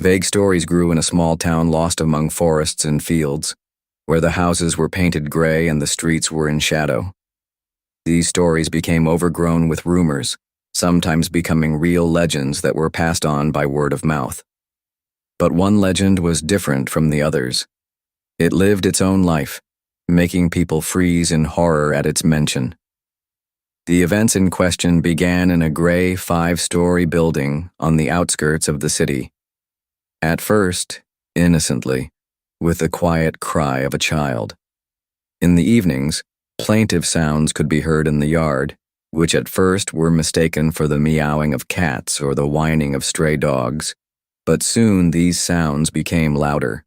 Vague stories grew in a small town lost among forests and fields, where the houses were painted gray and the streets were in shadow. These stories became overgrown with rumors, sometimes becoming real legends that were passed on by word of mouth. But one legend was different from the others. It lived its own life, making people freeze in horror at its mention. The events in question began in a gray 5-story building on the outskirts of the city. At first, innocently, with the quiet cry of a child. In the evenings, plaintive sounds could be heard in the yard, which at first were mistaken for the meowing of cats or the whining of stray dogs, but soon these sounds became louder.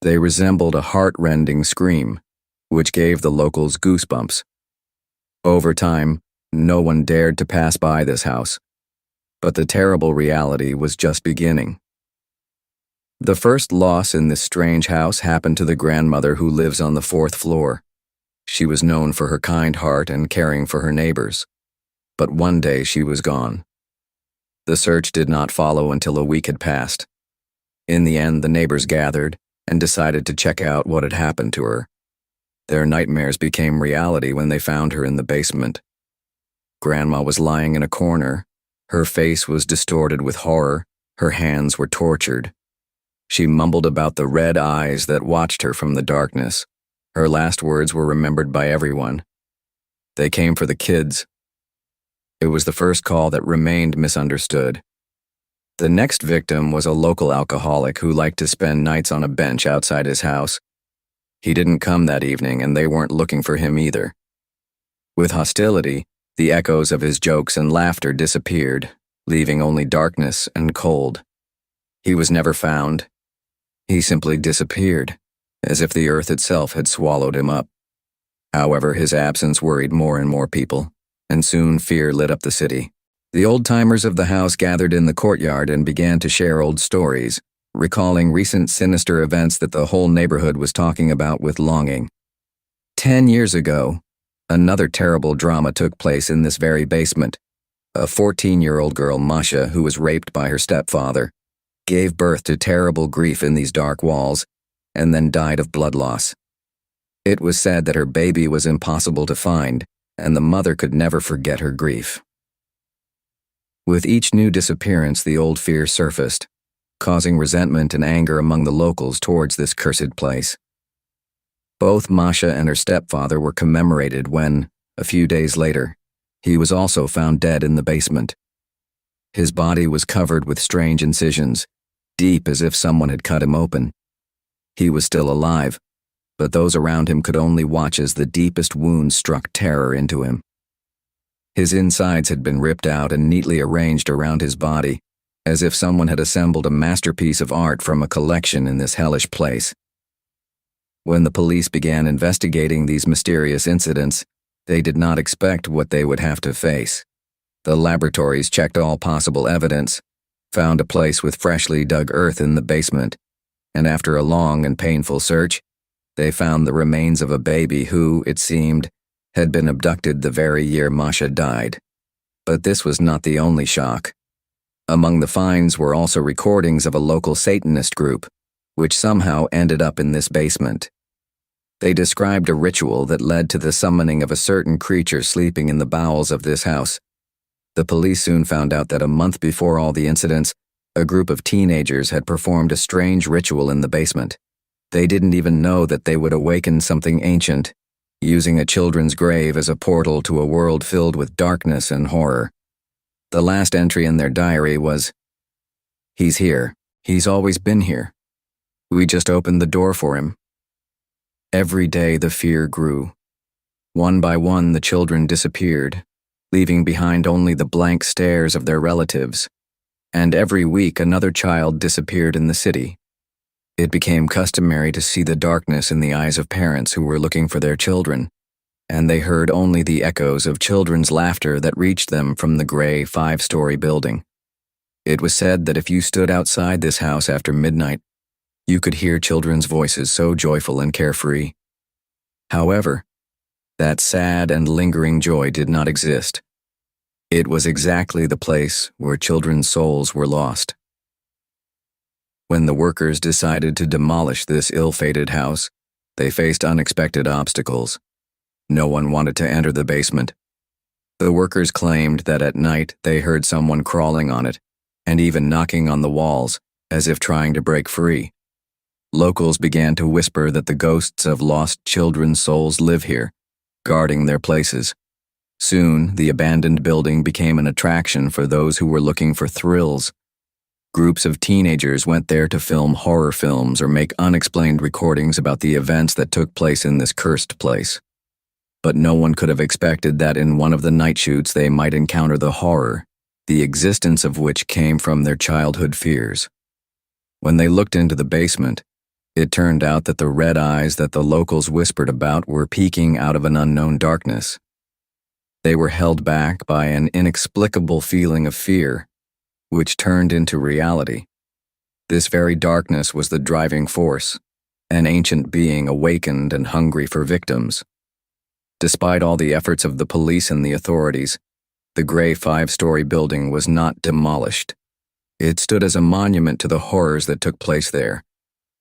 They resembled a heart-rending scream, which gave the locals goosebumps. Over time, no one dared to pass by this house, but the terrible reality was just beginning. The first loss in this strange house happened to the grandmother who lives on the 4th floor. She was known for her kind heart and caring for her neighbors, but one day she was gone. The search did not follow until a week had passed. In the end, the neighbors gathered and decided to check out what had happened to her. Their nightmares became reality when they found her in the basement. Grandma was lying in a corner. Her face was distorted with horror. Her hands were tortured. She mumbled about the red eyes that watched her from the darkness. Her last words were remembered by everyone. They came for the kids. It was the first call that remained misunderstood. The next victim was a local alcoholic who liked to spend nights on a bench outside his house. He didn't come that evening, and they weren't looking for him either. With hostility, the echoes of his jokes and laughter disappeared, leaving only darkness and cold. He was never found. He simply disappeared, as if the earth itself had swallowed him up. However, his absence worried more and more people, and soon fear lit up the city. The old-timers of the house gathered in the courtyard and began to share old stories, recalling recent sinister events that the whole neighborhood was talking about with longing. 10 years ago, another terrible drama took place in this very basement. A 14-year-old girl, Masha, who was raped by her stepfather, gave birth to terrible grief in these dark walls, and then died of blood loss. It was said that her baby was impossible to find, and the mother could never forget her grief. With each new disappearance, the old fear surfaced, causing resentment and anger among the locals towards this cursed place. Both Masha and her stepfather were commemorated when, a few days later, he was also found dead in the basement. His body was covered with strange incisions, deep as if someone had cut him open. He was still alive, but those around him could only watch as the deepest wounds struck terror into him. His insides had been ripped out and neatly arranged around his body, as if someone had assembled a masterpiece of art from a collection in this hellish place. When the police began investigating these mysterious incidents, they did not expect what they would have to face. The laboratories checked all possible evidence, found a place with freshly dug earth in the basement, and after a long and painful search, they found the remains of a baby who, it seemed, had been abducted the very year Masha died. But this was not the only shock. Among the finds were also recordings of a local Satanist group, which somehow ended up in this basement. They described a ritual that led to the summoning of a certain creature sleeping in the bowels of this house. The police soon found out that a month before all the incidents, a group of teenagers had performed a strange ritual in the basement. They didn't even know that they would awaken something ancient, using a children's grave as a portal to a world filled with darkness and horror. The last entry in their diary was, "He's here. He's always been here. We just opened the door for him." Every day the fear grew. One by one the children disappeared, leaving behind only the blank stares of their relatives. And every week another child disappeared in the city. It became customary to see the darkness in the eyes of parents who were looking for their children, and they heard only the echoes of children's laughter that reached them from the gray 5-story building. It was said that if you stood outside this house after midnight, you could hear children's voices so joyful and carefree. However, that sad and lingering joy did not exist. It was exactly the place where children's souls were lost. When the workers decided to demolish this ill-fated house, they faced unexpected obstacles. No one wanted to enter the basement. The workers claimed that at night they heard someone crawling on it, and even knocking on the walls, as if trying to break free. Locals began to whisper that the ghosts of lost children's souls live here, guarding their places. Soon, the abandoned building became an attraction for those who were looking for thrills. Groups of teenagers went there to film horror films or make unexplained recordings about the events that took place in this cursed place. But no one could have expected that in one of the night shoots they might encounter the horror, the existence of which came from their childhood fears. When they looked into the basement, it turned out that the red eyes that the locals whispered about were peeking out of an unknown darkness. They were held back by an inexplicable feeling of fear, which turned into reality. This very darkness was the driving force, an ancient being awakened and hungry for victims. Despite all the efforts of the police and the authorities, the gray 5-story building was not demolished. It stood as a monument to the horrors that took place there,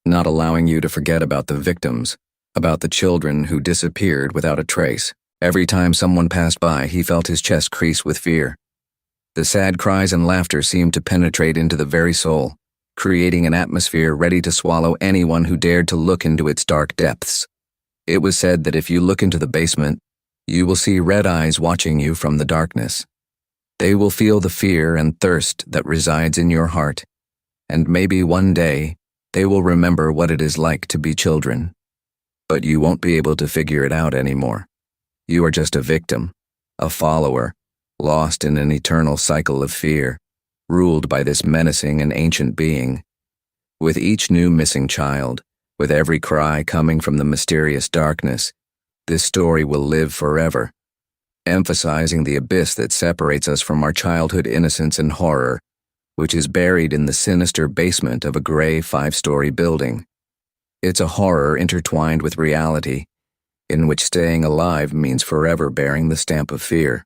not allowing you to forget about the victims, about the children who disappeared without a trace. Every time someone passed by, he felt his chest crease with fear. The sad cries and laughter seemed to penetrate into the very soul, creating an atmosphere ready to swallow anyone who dared to look into its dark depths. It was said that if you look into the basement, you will see red eyes watching you from the darkness. They will feel the fear and thirst that resides in your heart, and maybe one day they will remember what it is like to be children. But you won't be able to figure it out anymore. You are just a victim, a follower, lost in an eternal cycle of fear, ruled by this menacing and ancient being. With each new missing child, with every cry coming from the mysterious darkness, this story will live forever, emphasizing the abyss that separates us from our childhood innocence and horror, which is buried in the sinister basement of a gray 5-story building. It's a horror intertwined with reality, in which staying alive means forever bearing the stamp of fear.